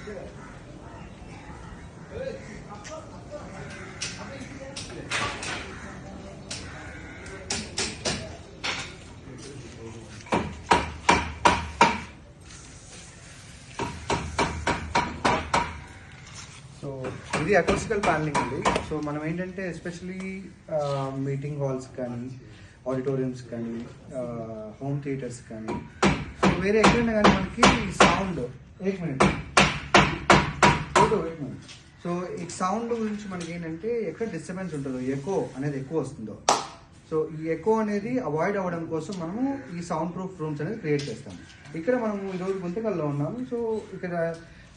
So ఇది అకౌస్టికల్ panelling అండి. So మనం ఏంటంటే ఎస్పెషలీ మీటింగ్ హాల్స్ కానీ, ఆడిటోరియంస్ కానీ, హోమ్ థియేటర్స్ కానీ, సో వేరే ఎక్కడైనా కానీ మనకి సౌండ్ సో ఈ సౌండ్ గురించి మనకి ఏంటంటే ఎక్కడ డిస్టర్బెన్స్ ఉంటుందో, ఎకో అనేది ఎక్కువ వస్తుందో, సో ఈ ఎకో అనేది అవాయిడ్ అవ్వడం కోసం మనము ఈ సౌండ్ ప్రూఫ్ రూమ్స్ అనేది క్రియేట్ చేస్తాము. ఇక్కడ మనము ఈరోజు గుంతకల్లో ఉన్నాము. సో ఇక్కడ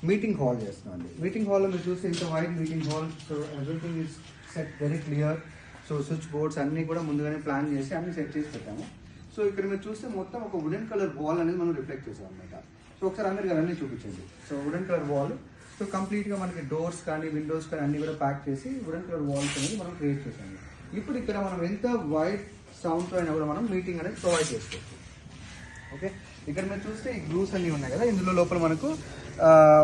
మీటింగ్ హాల్ చేస్తున్నాం అండి. మీటింగ్ హాల్లో మీరు చూస్తే ఇంత wide meeting hall. So everything is set very clear. So switch boards అన్నీ కూడా ముందుగానే ప్లాన్ చేసి అన్ని సెట్ చేసి పెట్టాము. సో ఇక్కడ మీరు చూస్తే మొత్తం ఒక వుడెన్ కలర్ వాల్ అనేది మనం రిఫ్లెక్ట్ చేసాం అనమాట. సో ఒకసారి అందరికీ అన్నీ చూపించండి. So wooden colour wall, so కంప్లీట్గా మనకి డోర్స్ కానీ, విండోస్ కానీ అన్నీ కూడా ప్యాక్ చేసి వుడెన్ కలర్ వాల్స్ అనేది మనం క్రియేట్ చేసాము. ఇప్పుడు ఇక్కడ మనం ఎంత వైడ్ సౌండ్తో అయినా కూడా మనం మీటింగ్ అనేది ప్రొవైడ్ చేసుకోవచ్చు. ఓకే, ఇక్కడ మీరు చూస్తే ఈ గ్లూస్ అన్నీ ఉన్నాయి కదా, ఇందులో లోపల మనకు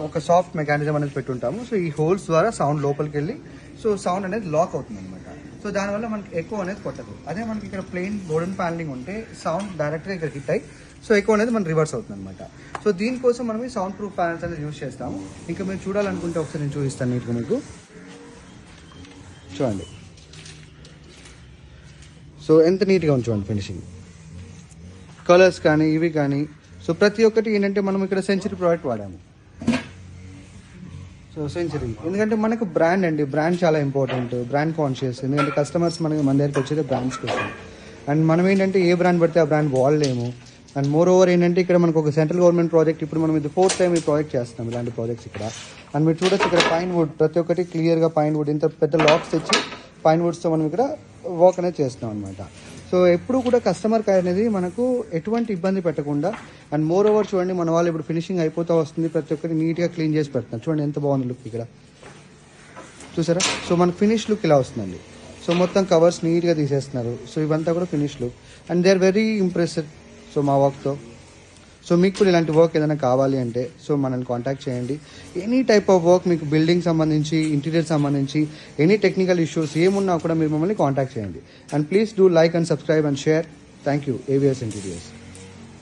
ఒక సాఫ్ట్ మెకానిజం అనేది పెట్టుంటాము. సో ఈ హోల్స్ ద్వారా సౌండ్ లోపలికి వెళ్ళి సో సౌండ్ అనేది లాక్ అవుతుంది అనమాట. సో దానివల్ల మనకి ఎక్కువ అనేది కొట్టదు. అదే మనకి ఇక్కడ ప్లెయిన్ వుడెన్ ప్యానలింగ్ ఉంటే సౌండ్ డైరెక్ట్గా ఇక్కడ హిట్ అయ్యి సో ఎక్కువ అనేది మనకి రివర్స్ అవుతుంది అనమాట. సో దీనికోసం మనం ఈ సౌండ్ ప్రూఫ్ ప్యానల్స్ అనేది యూజ్ చేస్తాము. ఇంకా మీరు చూడాలనుకుంటే ఒకసారి నేను చూపిస్తాను నీట్గా మీకు. చూడండి, సో ఎంత నీట్గా ఉంచండి ఫినిషింగ్, కలర్స్ కానీ ఇవి కానీ. సో ప్రతి ఒక్కటి ఏంటంటే మనం ఇక్కడ సెంచరీ ప్రోడక్ట్ వాడాము. సో సెంచరీ ఎందుకంటే మనకు బ్రాండ్ అండి, బ్రాండ్ చాలా ఇంపార్టెంట్, బ్రాండ్ కాన్షియస్. ఎందుకంటే కస్టమర్స్ మన దగ్గరికి వచ్చేది బ్రాండ్స్ కోసం. అండ్ మనం ఏంటంటే ఏ బ్రాండ్ పడితే ఆ బ్రాండ్ వాడలేము. అండ్ మోర్ ఓవర్ ఏంటంటే ఇక్కడ మనకు ఒక సెంట్రల్ గవర్నమెంట్ ప్రాజెక్ట్, ఇప్పుడు మనం ఇది 4th టైం ఈ ప్రాజెక్ట్ చేస్తున్నాం, ఇలాంటి ప్రాజెక్ట్స్ ఇక్కడ. అండ్ మీరు చూడొచ్చు ఇక్కడ పైన్ వుడ్, ప్రతి ఒక్కటి క్లియర్గా పైన్ వుడ్, ఇంత పెద్ద లాక్స్ తెచ్చి పైన్ వుడ్స్తో మనం ఇక్కడ వర్క్ అనేది చేస్తున్నాం అనమాట. సో ఎప్పుడు కూడా కస్టమర్ కేర్ అనేది మనకు ఎటువంటి ఇబ్బంది పెట్టకుండా. అండ్ మోర్ ఓవర్ చూడండి, మన వాళ్ళు ఇప్పుడు ఫినిషింగ్ అయిపోతూ వస్తుంది, ప్రతి ఒక్కటి నీట్గా క్లీన్ చేసి పెడుతున్నారు. చూడండి ఎంత బాగుంది లుక్ ఇక్కడ, చూసారా? సో మనకు ఫినిష్ లుక్ ఇలా వస్తుందండి. సో మొత్తం కవర్స్ నీట్గా తీసేస్తున్నారు. సో ఇవంతా కూడా finish look and they are very impressed so మా వర్క్తో. సో మీకు కూడా ఇలాంటి వర్క్ ఏదైనా కావాలి అంటే సో మనల్ని కాంటాక్ట్ చేయండి. ఎనీ టైప్ ఆఫ్ వర్క్, మీకు బిల్డింగ్ సంబంధించి, ఇంటీరియర్ సంబంధించి, ఎనీ టెక్నికల్ ఇష్యూస్ ఏమున్నా కూడా మీరు మమ్మల్ని కాంటాక్ట్ చేయండి. And please do like and subscribe and share. Thank you, AVS Interiors.